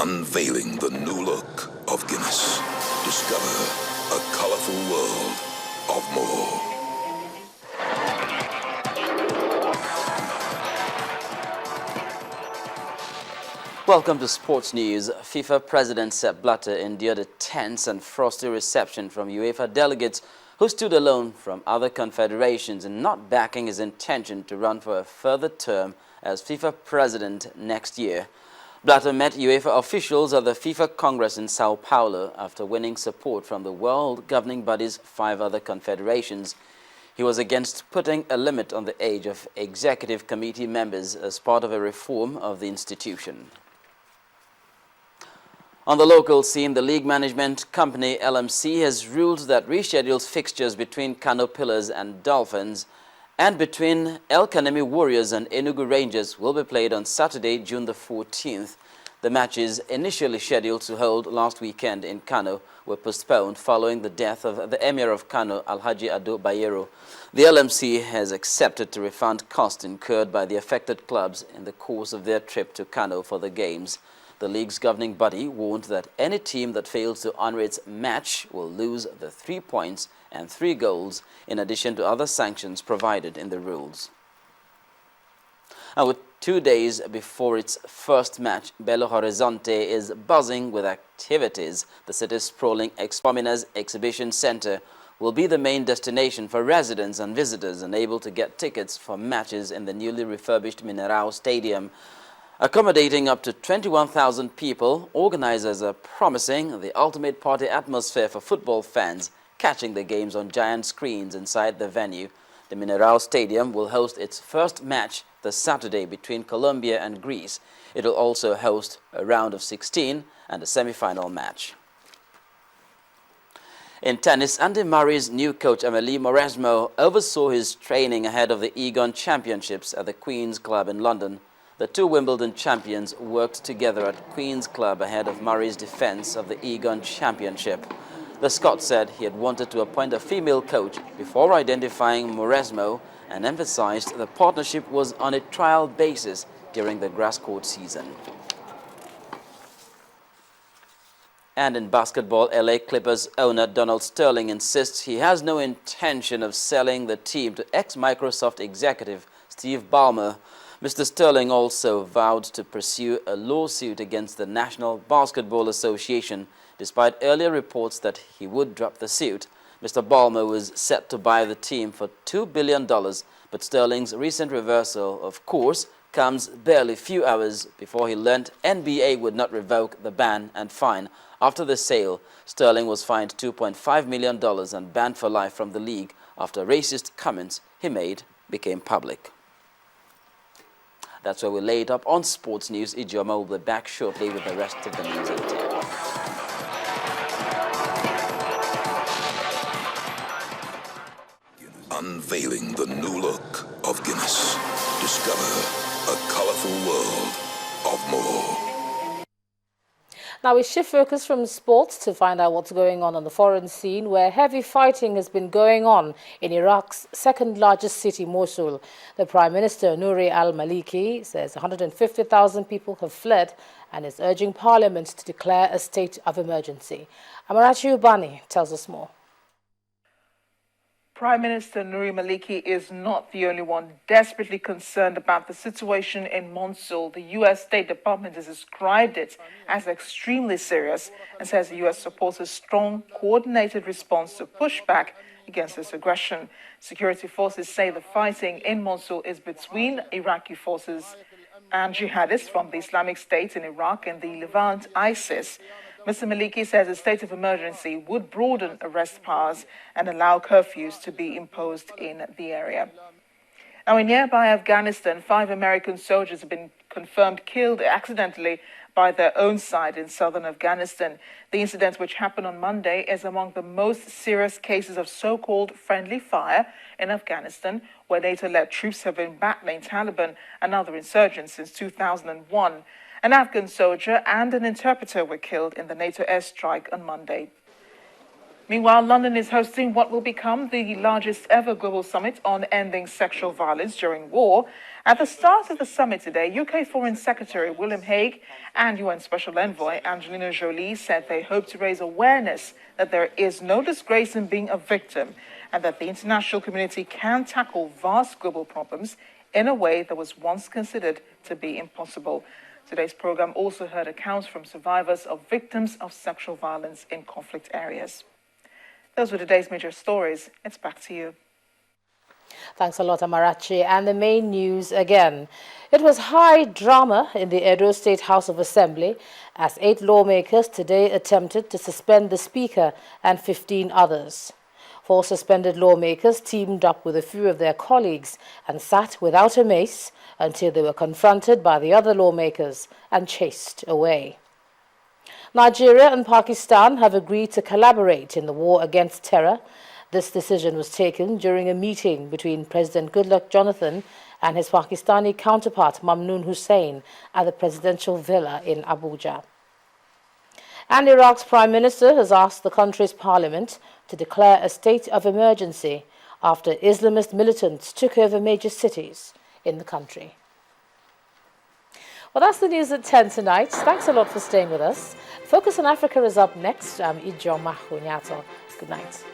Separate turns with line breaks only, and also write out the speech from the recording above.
Unveiling the new look of Guinness. Discover a colorful world of more.
Welcome to Sports News. FIFA President Sepp Blatter endured a tense and frosty reception from UEFA delegates who stood alone from other confederations in not backing his intention to run for a further term as FIFA president next year. Blatter met UEFA officials at the FIFA Congress in Sao Paulo after winning support from the world governing body's 5 other confederations. He was against putting a limit on the age of executive committee members as part of a reform of the institution. On the local scene, the league management company LMC has ruled that rescheduled fixtures between Kano Pillars and Dolphins and between El Kanemi Warriors and Enugu Rangers will be played on Saturday, June the 14th. The matches initially scheduled to hold last weekend in Kano were postponed following the death of the Emir of Kano, Alhaji Ado Bayero. The LMC has accepted to refund costs incurred by the affected clubs in the course of their trip to Kano for the games. The league's governing body warned that any team that fails to honor its match will lose the 3 points and 3 goals, in addition to other sanctions provided in the rules. And with 2 days before its first match, Belo Horizonte is buzzing with activities. The city's sprawling Expominas Exhibition Center will be the main destination for residents and visitors unable to get tickets for matches in the newly refurbished Mineirão Stadium. Accommodating up to 21,000 people, organizers are promising the ultimate party atmosphere for football fans, catching the games on giant screens inside the venue. The Mineirão Stadium will host its first match this Saturday between Colombia and Greece. It will also host a round of 16 and a semi-final match. In tennis, Andy Murray's new coach Amélie Mauresmo oversaw his training ahead of the Egon Championships at the Queen's Club in London. The 2 Wimbledon champions worked together at Queen's Club ahead of Murray's defense of the Egon Championship. The Scot said he had wanted to appoint a female coach before identifying Mauresmo and emphasized the partnership was on a trial basis during the grass court season. And in basketball, LA Clippers owner Donald Sterling insists he has no intention of selling the team to ex-Microsoft executive Steve Ballmer. Mr. Sterling also vowed to pursue a lawsuit against the National Basketball Association, despite earlier reports that he would drop the suit. Mr. Ballmer was set to buy the team for $2 billion, but Sterling's recent reversal, of course, comes barely few hours before he learned NBA would not revoke the ban and fine. After the sale, Sterling was fined $2.5 million and banned for life from the league after racist comments he made became public. That's where we lay it up on Sports News. Ijoma will be back shortly with the rest of the news and details.
Unveiling the new look of Guinness. Discover a colorful world of more.
Now we shift focus from sports to find out what's going on the foreign scene, where heavy fighting has been going on in Iraq's second largest city, Mosul. The Prime Minister, Nouri al-Maliki, says 150,000 people have fled and is urging Parliament to declare a state of emergency. Amarachi Ubani tells us more.
Prime Minister Nouri Maliki is not the only one desperately concerned about the situation in Mosul. The U.S. State Department has described it as extremely serious and says the U.S. supports a strong, coordinated response to push back against this aggression. Security forces say the fighting in Mosul is between Iraqi forces and jihadists from the Islamic State in Iraq and the Levant ISIS. Mr. Maliki says a state of emergency would broaden arrest powers and allow curfews to be imposed in the area. Now, in nearby Afghanistan, 5 American soldiers have been confirmed killed accidentally by their own side in southern Afghanistan. The incident, which happened on Monday, is among the most serious cases of so-called friendly fire in Afghanistan, where NATO-led troops have been battling Taliban and other insurgents since 2001. An Afghan soldier and an interpreter were killed in the NATO airstrike on Monday. Meanwhile, London is hosting what will become the largest ever global summit on ending sexual violence during war. At the start of the summit today, UK Foreign Secretary William Hague and UN Special Envoy Angelina Jolie said they hope to raise awareness that there is no disgrace in being a victim and that the international community can tackle vast global problems in a way that was once considered to be impossible. Today's program also heard accounts from survivors of victims of sexual violence in conflict areas. Those were today's major stories. It's back to you.
Thanks a lot, Amarachi. And the main news again. It was high drama in the Edo State House of Assembly as 8 lawmakers today attempted to suspend the Speaker and 15 others. 4 suspended lawmakers teamed up with a few of their colleagues and sat without a mace until they were confronted by the other lawmakers and chased away. Nigeria and Pakistan have agreed to collaborate in the war against terror. This decision was taken during a meeting between President Goodluck Jonathan and his Pakistani counterpart Mamnoon Hussain at the presidential villa in Abuja. And Iraq's Prime Minister has asked the country's parliament to declare a state of emergency after Islamist militants took over major cities in the country. Well, that's the news at 10 tonight. Thanks a lot for staying with us. Focus on Africa is up next. I'm Ijoma Hunyato. Good night.